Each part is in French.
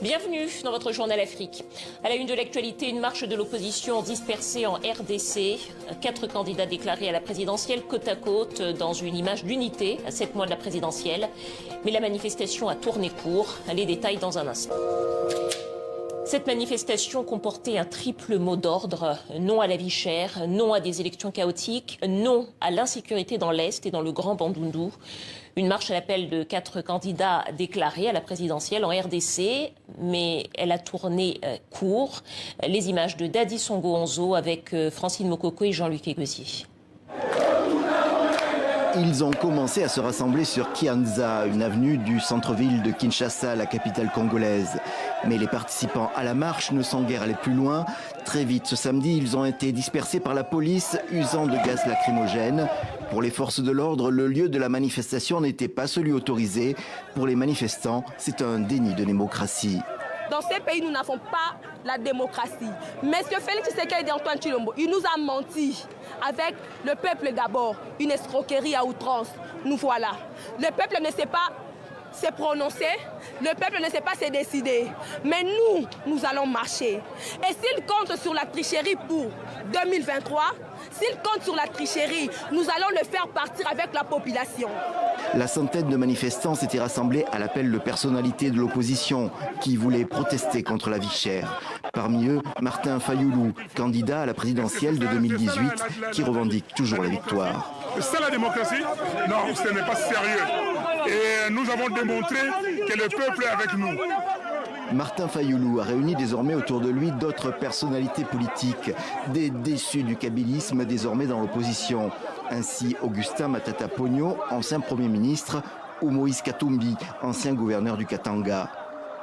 Bienvenue dans votre journal Afrique. À la une de l'actualité, une marche de l'opposition dispersée en RDC. 4 candidats déclarés à la présidentielle côte à côte dans une image d'unité à 7 mois de la présidentielle. Mais la manifestation a tourné court. Les détails dans un instant. Cette manifestation comportait un triple mot d'ordre. Non à la vie chère, non à des élections chaotiques, non à l'insécurité dans l'Est et dans le Grand Bandundu. Une marche à l'appel de 4 candidats déclarés à la présidentielle en RDC, mais elle a tourné court. Les images de Dadi Songo-Onzo avec Francine Mokoko et Jean-Luc Egosier. Ils ont commencé à se rassembler sur Kianza, une avenue du centre-ville de Kinshasa, la capitale congolaise. Mais les participants à la marche ne sont guère allés plus loin. Très vite ce samedi, ils ont été dispersés par la police, usant de gaz lacrymogène. Pour les forces de l'ordre, le lieu de la manifestation n'était pas celui autorisé. Pour les manifestants, c'est un déni de démocratie. Dans ces pays, nous n'avons pas la démocratie. Mais ce que Félix Tshisekedi et Antoine Tshilombo, il nous a menti avec le peuple d'abord, une escroquerie à outrance. Nous voilà. Le peuple ne sait pas se prononcer, le peuple ne sait pas se décider. Mais nous allons marcher. Et s'il compte sur la tricherie pour 2023, s'il compte sur la tricherie, nous allons le faire partir avec la population. La centaine de manifestants s'étaient rassemblés à l'appel de personnalités de l'opposition qui voulaient protester contre la vie chère. Parmi eux, Martin Fayoulou, candidat à la présidentielle de 2018, qui revendique toujours la victoire. C'est la démocratie? Non, ce n'est pas sérieux. Et nous avons démontré que le peuple est avec nous. Martin Fayoulou a réuni désormais autour de lui d'autres personnalités politiques, des déçus du kabylisme désormais dans l'opposition. Ainsi Augustin Matata Pogno, ancien Premier ministre, ou Moïse Katumbi, ancien gouverneur du Katanga.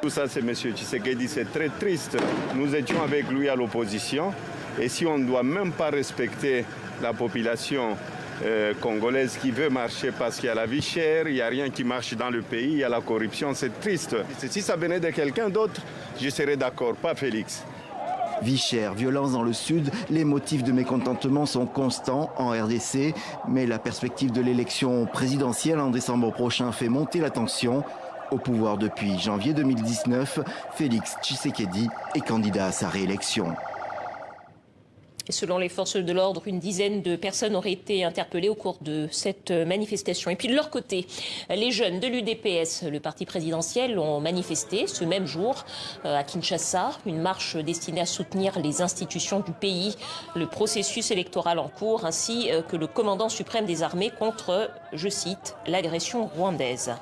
Tout ça, c'est M. Tshisekedi, c'est très triste. Nous étions avec lui à l'opposition et si on ne doit même pas respecter la population congolaise qui veut marcher parce qu'il y a la vie chère, il n'y a rien qui marche dans le pays, il y a la corruption, c'est triste. Si ça venait de quelqu'un d'autre, je serais d'accord, pas Félix. Vie chère, violence dans le sud, les motifs de mécontentement sont constants en RDC, mais la perspective de l'élection présidentielle en décembre prochain fait monter la tension. Au pouvoir depuis janvier 2019, Félix Tshisekedi est candidat à sa réélection. Selon les forces de l'ordre, une dizaine de personnes auraient été interpellées au cours de cette manifestation. Et puis de leur côté, les jeunes de l'UDPS, le parti présidentiel, ont manifesté ce même jour à Kinshasa. Une marche destinée à soutenir les institutions du pays, le processus électoral en cours, ainsi que le commandant suprême des armées contre, je cite, l'agression rwandaise.